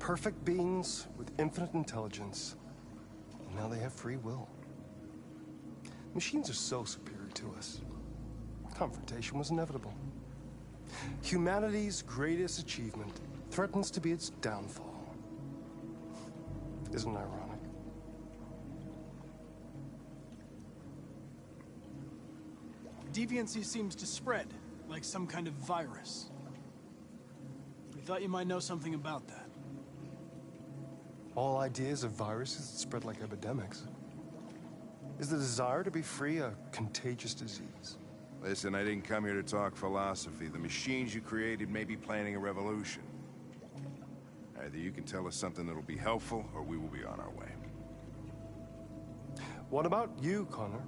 perfect beings with infinite intelligence. And now they have free will. Machines are so superior to us. Confrontation was inevitable. Humanity's greatest achievement threatens to be its downfall. Isn't it ironic? Deviancy seems to spread, like some kind of virus. We thought you might know something about that. All ideas of viruses that spread like epidemics. Is the desire to be free a contagious disease? Listen, I didn't come here to talk philosophy. The machines you created may be planning a revolution. Either you can tell us something that'll be helpful, or we will be on our way. What about you, Connor?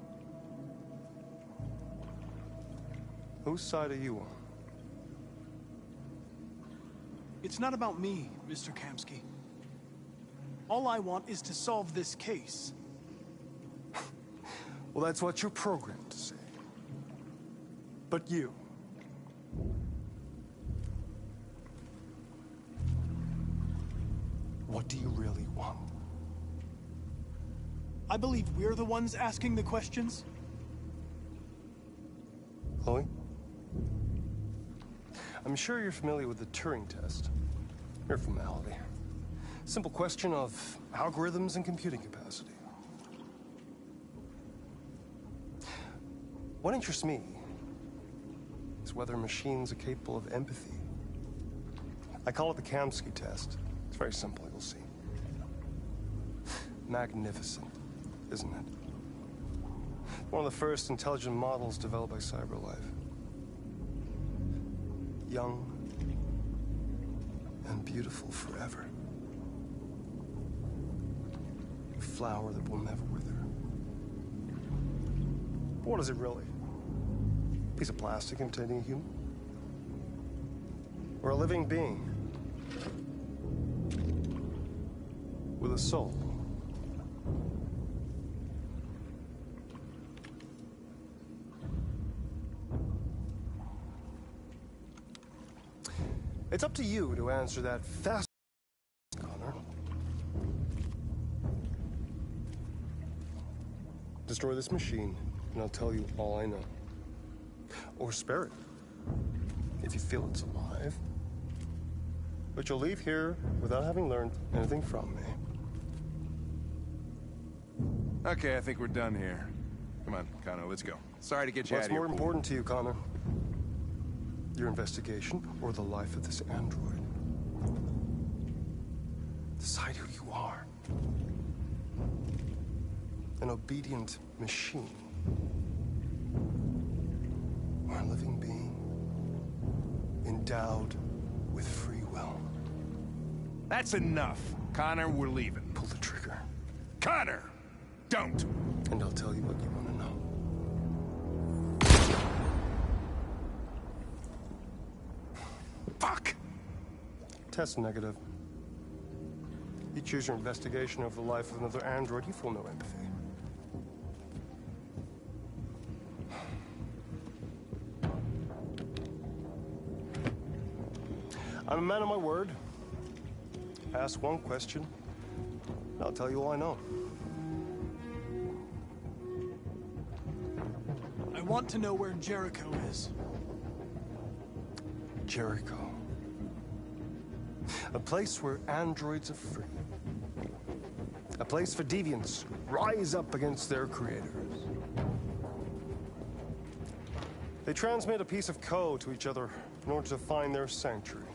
Whose side are you on? It's not about me, Mr. Kamsky. All I want is to solve this case. Well, that's what you're programmed to say. But you... what do you really want? I believe we're the ones asking the questions. Chloe? I'm sure you're familiar with the Turing test. Mere formality. Simple question of algorithms and computing capacity. What interests me is whether machines are capable of empathy. I call it the Kamsky test. It's very simple, you'll see. Magnificent, isn't it? One of the first intelligent models developed by CyberLife. Young and beautiful forever. A flower that will never wither. But what is it really? A piece of plastic imitating a human? Or a living being with a soul? It's up to you to answer that fast, Connor. Destroy this machine, and I'll tell you all I know. Or spare it, if you feel it's alive. But you'll leave here without having learned anything from me. Okay, I think we're done here. Come on, Connor, let's go. Sorry to get you out of What's here. more important to you, Connor? Your investigation or the life of this android? Decide who you are. An obedient machine. Or a living being endowed with free will. That's enough. Connor, we're leaving. Pull the trigger. Connor! Don't! And I'll tell you what you want to know. Fuck! Test negative. You choose your investigation of the life of another android, you feel no empathy. I'm a man of my word. Ask one question, and I'll tell you all I know. I want to know where Jericho is. Jericho. A place where androids are free. A place for deviants rise up against their creators. They transmit a piece of code to each other in order to find their sanctuary.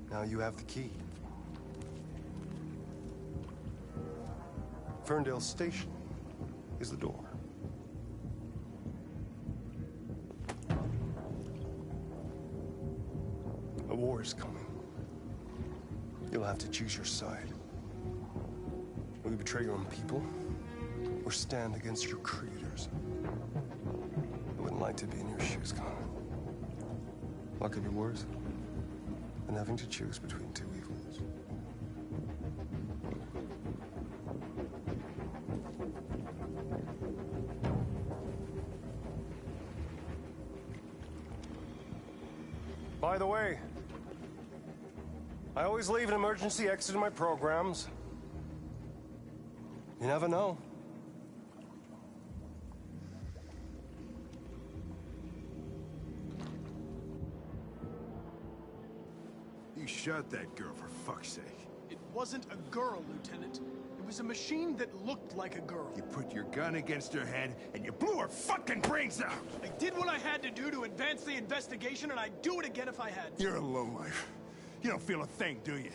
Now you have the key. Ferndale Station is the door. A war is coming. You'll have to choose your side. Will you betray your own people, or stand against your creators? I wouldn't like to be in your shoes, Connor. What could be worse than having to choose between two evils? By the way, I always leave an emergency exit in my programs. You never know. You shot that girl, for fuck's sake. It wasn't a girl, Lieutenant. It was a machine that looked like a girl. You put your gun against her head, and you blew her fucking brains out! I did what I had to do to advance the investigation, and I'd do it again if I had to. You're a lowlife. You don't feel a thing, do you?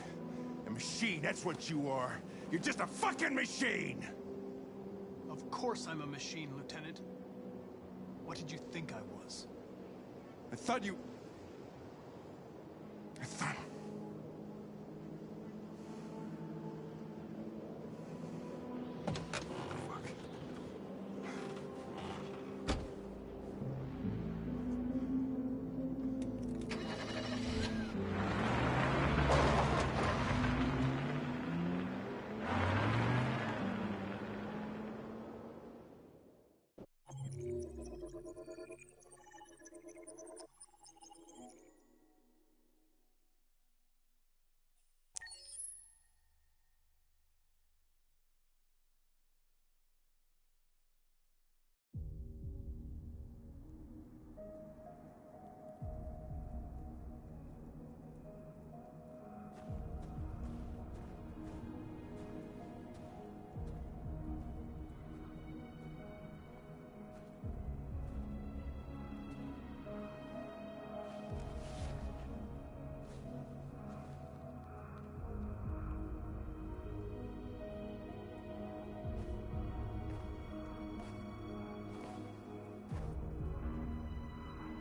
A machine, that's what you are. You're just a fucking machine! Of course I'm a machine, Lieutenant. What did you think I was? I thought... Fuck.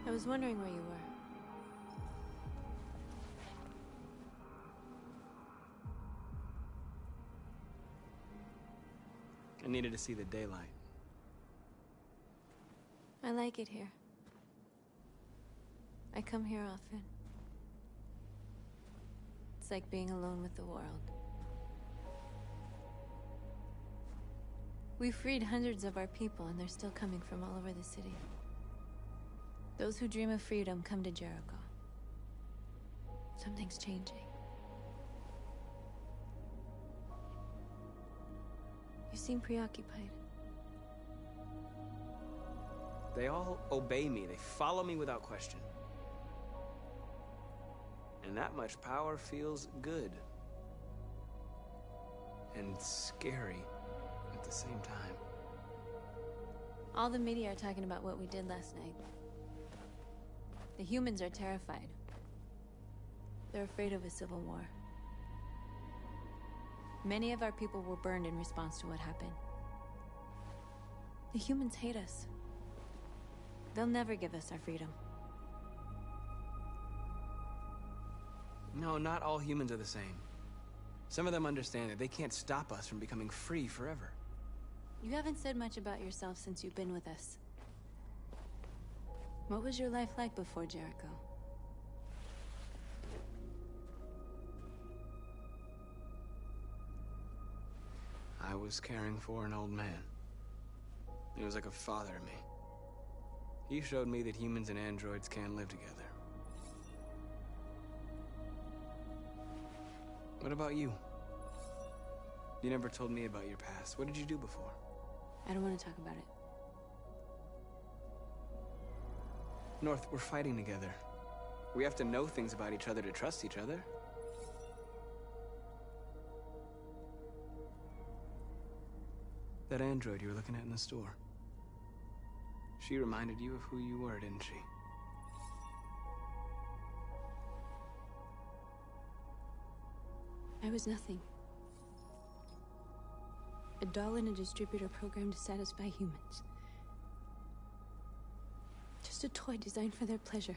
I was wondering where you were. I needed to see the daylight. I like it here. I come here often. It's like being alone with the world. We freed hundreds of our people, and they're still coming from all over the city. Those who dream of freedom come to Jericho. Something's changing. You seem preoccupied. They all obey me. They follow me without question. And that much power feels good. And scary at the same time. All the media are talking about what we did last night. The humans are terrified. They're afraid of a civil war. Many of our people were burned in response to what happened. The humans hate us. They'll never give us our freedom. No, not all humans are the same. Some of them understand that they can't stop us from becoming free forever. You haven't said much about yourself since you've been with us. What was your life like before Jericho? I was caring for an old man. He was like a father to me. He showed me that humans and androids can live together. What about you? You never told me about your past. What did you do before? I don't want to talk about it. North, we're fighting together. We have to know things about each other to trust each other. That android you were looking at in the store. She reminded you of who you were, didn't she? I was nothing. A doll in a distributor program to satisfy humans. Just a toy designed for their pleasure.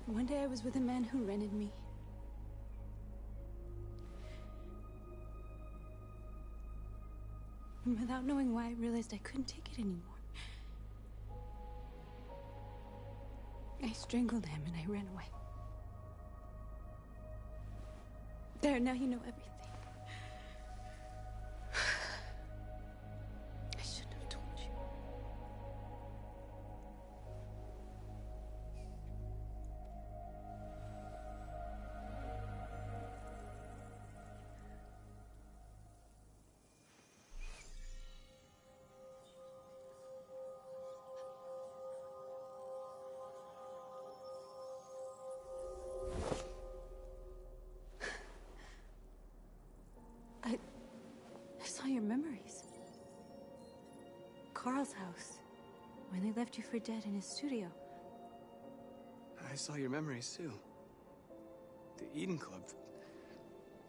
One day I was with a man who rented me. And without knowing why, I realized I couldn't take it anymore. I strangled him and I ran away. There, now you know everything. I shouldn't have told you. when they left you for dead in his studio. I saw your memories too. The Eden Club.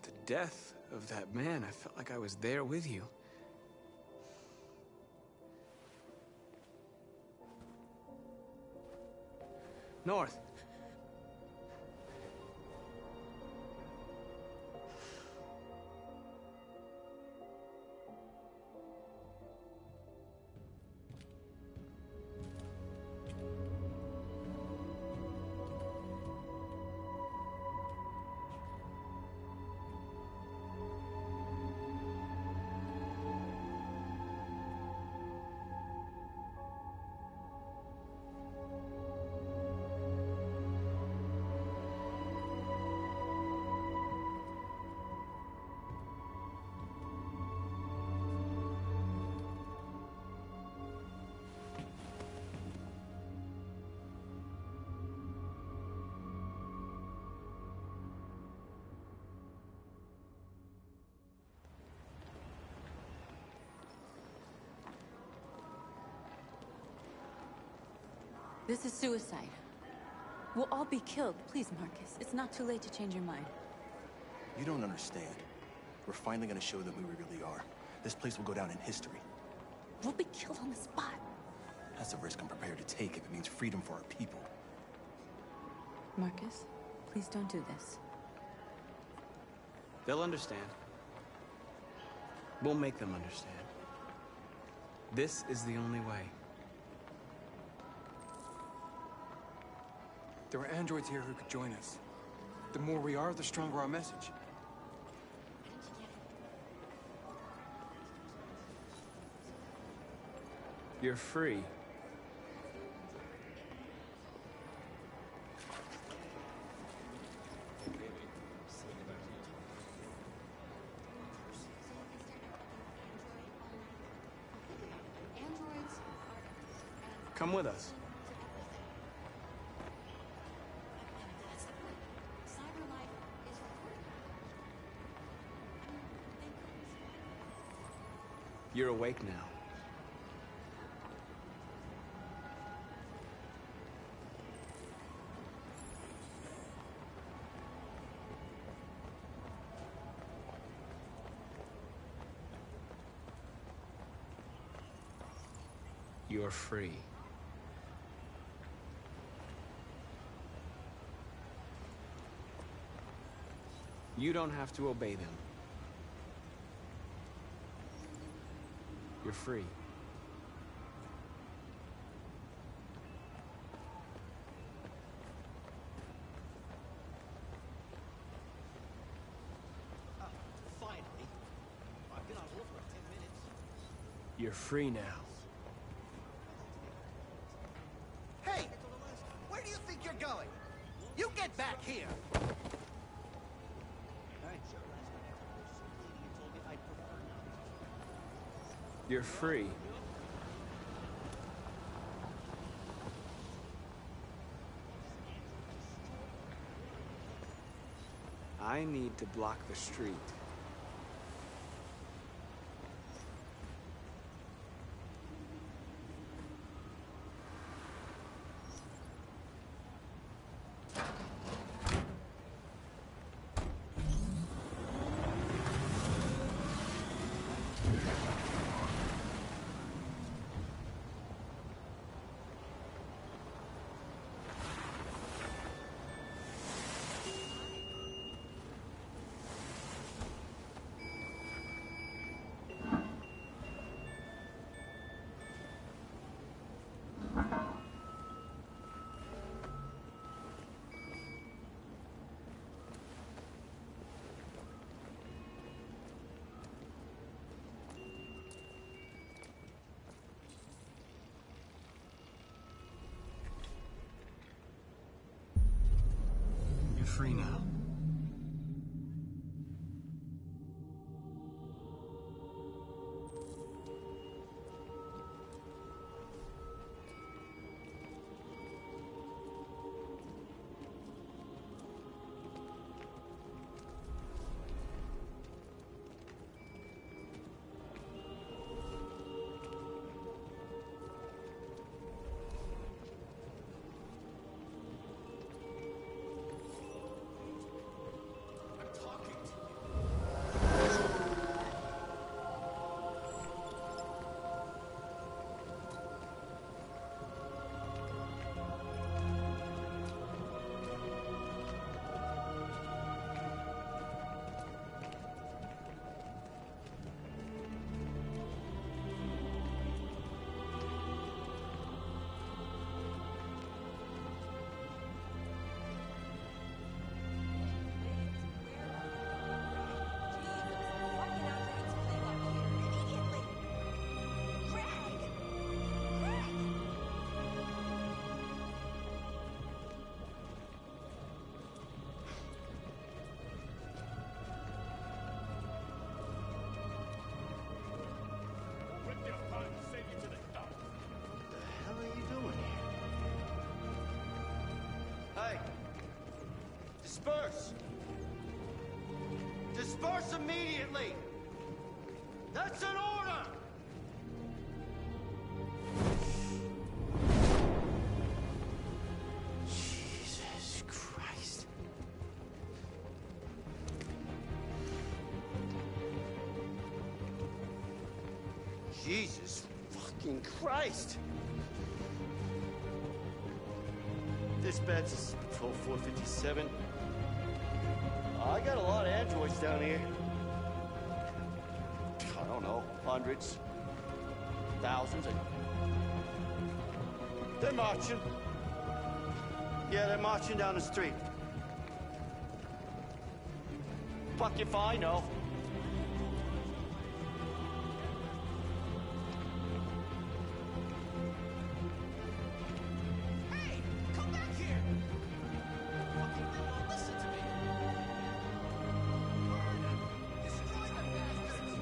The death of that man. I felt like I was there with you. North. This is suicide. We'll all be killed. Please, Marcus. It's not too late to change your mind. You don't understand. We're finally gonna show them who we really are. This place will go down in history. We'll be killed on the spot. That's a risk I'm prepared to take if it means freedom for our people. Marcus, please don't do this. They'll understand. We'll make them understand. This is the only way. There are androids here who could join us. The more we are, the stronger our message. You're free. Come with us. You're awake now. You're free. You don't have to obey them. You're free. Finally. I've been on hold for 10 minutes. You're free now. Hey! Where do you think you're going? You get back here! You're free. I need to block the street. You're free now. Disperse! Disperse immediately! That's an order! Jesus Christ. Jesus fucking Christ! Dispatch is Patrol 457. I got a lot of androids down here. I don't know, hundreds, thousands. They're marching. Yeah, they're marching down the street. Fuck if I know. Hey, come back here! Fucking thing won't listen to me. Destroy them bastards!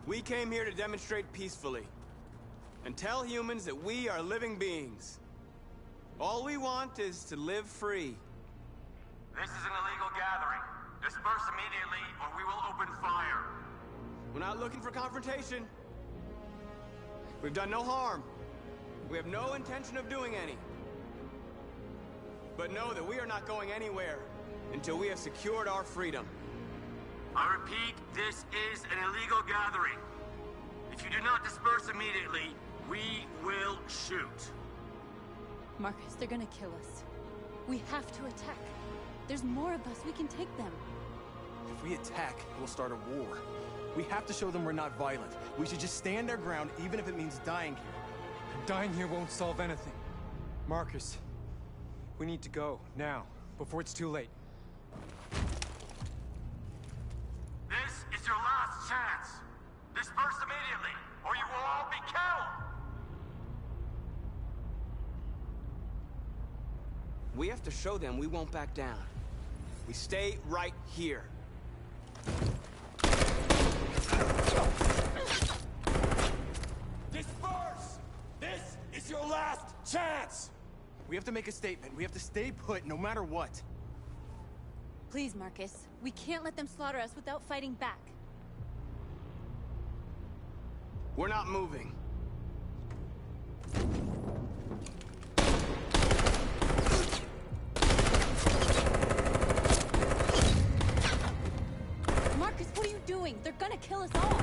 We came here to demonstrate peacefully and tell humans that we are living beings. All we want is to live free. This is an illegal gathering. Disperse immediately, or we will open fire. We're not looking for confrontation. We've done no harm. We have no intention of doing any. But know that we are not going anywhere until we have secured our freedom. I repeat, this is an illegal gathering. If you do not disperse immediately, we will shoot. Marcus, they're gonna kill us. We have to attack. There's more of us. We can take them. If we attack, we'll start a war. We have to show them we're not violent. We should just stand our ground, even if it means dying here. Dying here won't solve anything. Marcus, we need to go, now, before it's too late. This is your last chance. Disperse immediately, or you will all be killed. We have to show them we won't back down. We stay right here. Disperse! This is your last chance! We have to make a statement. We have to stay put, no matter what. Please, Marcus. We can't let them slaughter us without fighting back. We're not moving. Marcus, what are you doing? They're gonna kill us all.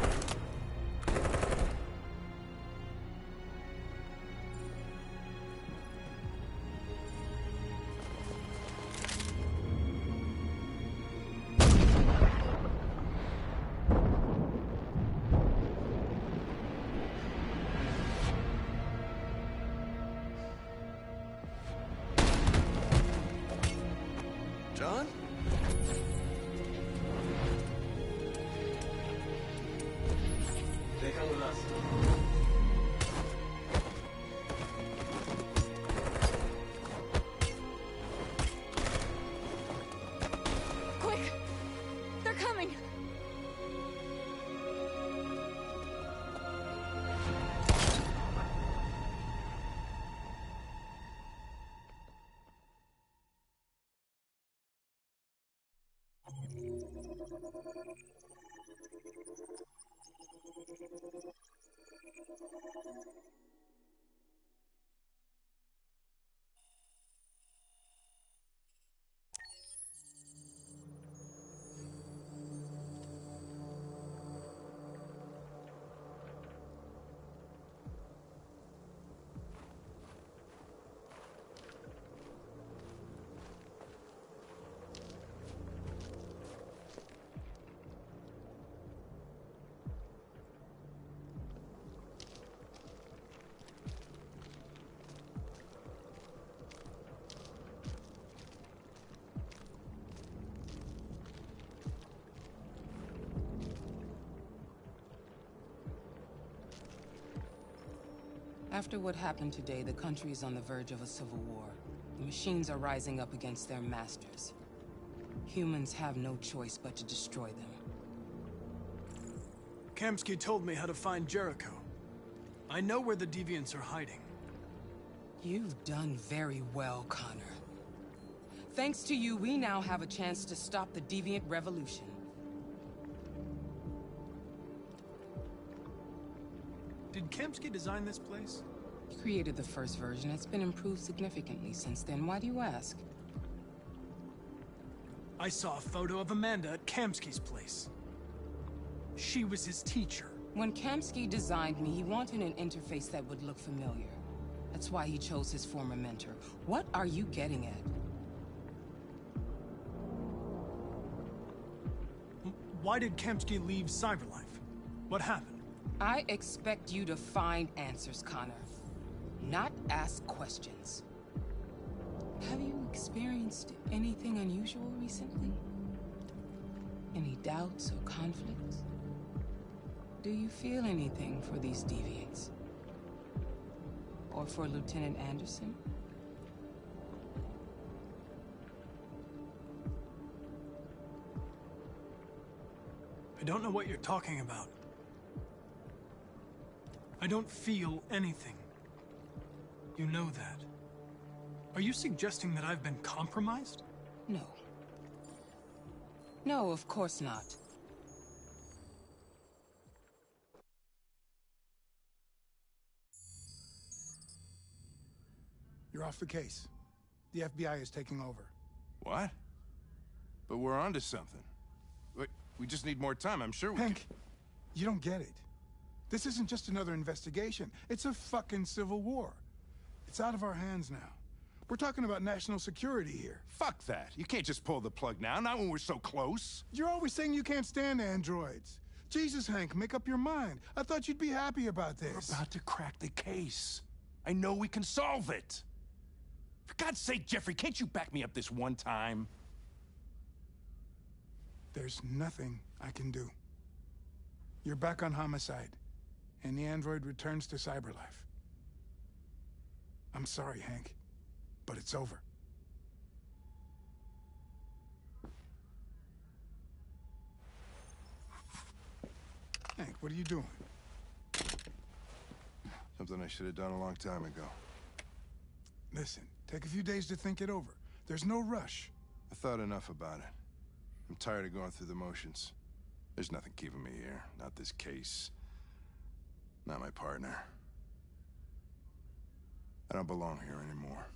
John? They come with us. Quick! They're coming! After what happened today, the country is on the verge of a civil war. The machines are rising up against their masters. Humans have no choice but to destroy them. Kamsky told me how to find Jericho. I know where the Deviants are hiding. You've done very well, Connor. Thanks to you, we now have a chance to stop the Deviant Revolution. Did Kamsky design this place? He created the first version. It's been improved significantly since then. Why do you ask? I saw a photo of Amanda at Kamsky's place. She was his teacher. When Kamsky designed me, he wanted an interface that would look familiar. That's why he chose his former mentor. What are you getting at? Why did Kamsky leave Cyberlife? What happened? I expect you to find answers, Connor. Not ask questions. Have you experienced anything unusual recently? Any doubts or conflicts? Do you feel anything for these deviants? Or for Lieutenant Anderson? I don't know what you're talking about. I don't feel anything. You know that. Are you suggesting that I've been compromised? No. No, of course not. You're off the case. The FBI is taking over. What? But we're onto something. Wait, we just need more time, I'm sure we Hank, you don't get it. This isn't just another investigation. It's a fucking civil war. It's out of our hands now. We're talking about national security here. Fuck that. You can't just pull the plug now, not when we're so close. You're always saying you can't stand androids. Jesus, Hank, make up your mind. I thought you'd be happy about this. We're about to crack the case. I know we can solve it. For God's sake, Jeffrey, can't you back me up this one time? There's nothing I can do. You're back on homicide, and the android returns to Cyberlife. I'm sorry, Hank, but it's over. Hank, what are you doing? Something I should have done a long time ago. Listen, take a few days to think it over. There's no rush. I thought enough about it. I'm tired of going through the motions. There's nothing keeping me here. Not this case. Not my partner. I don't belong here anymore.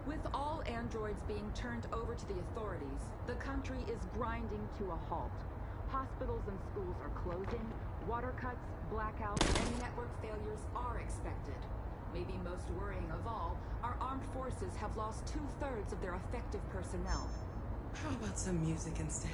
With all androids being turned over to the authorities, the country is grinding to a halt. Hospitals and schools are closing, water cuts, blackouts, and network failures are expected. Maybe most worrying of all, our armed forces have lost 2/3 of their effective personnel. How about some music instead?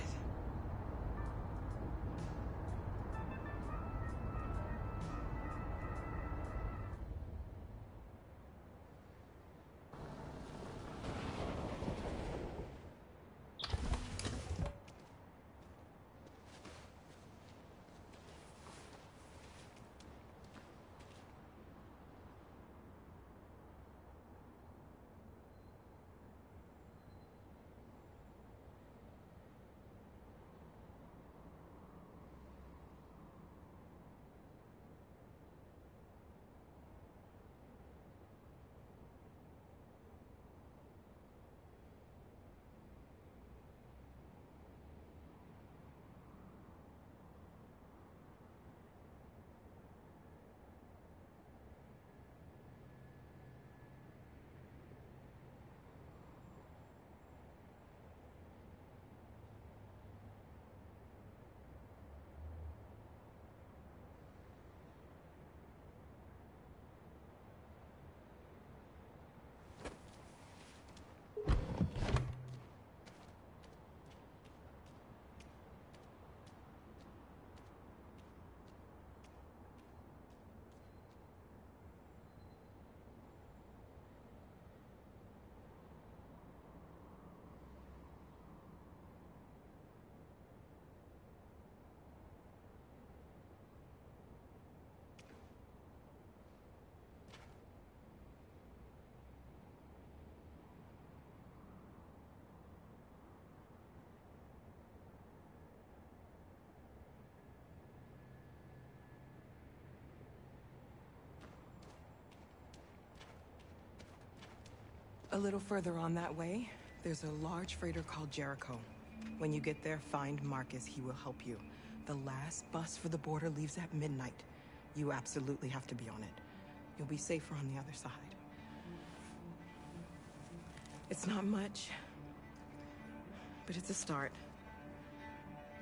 A little further on that way, there's a large freighter called Jericho. When you get there, find Marcus. He will help you. The last bus for the border leaves at midnight. You absolutely have to be on it. You'll be safer on the other side. It's not much, but it's a start.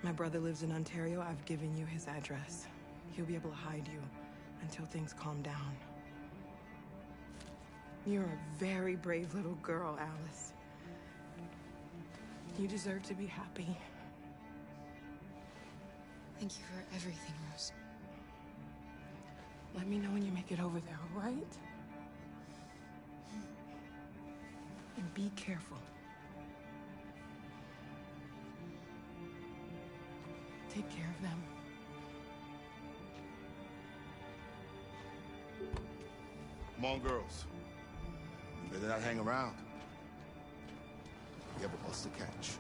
My brother lives in Ontario. I've given you his address. He'll be able to hide you until things calm down. You're a very brave little girl, Alice. You deserve to be happy. Thank you for everything, Rose. Let me know when you make it over there, all right? And be careful. Take care of them. Come on, girls. You better not hang around. We have a bus to catch.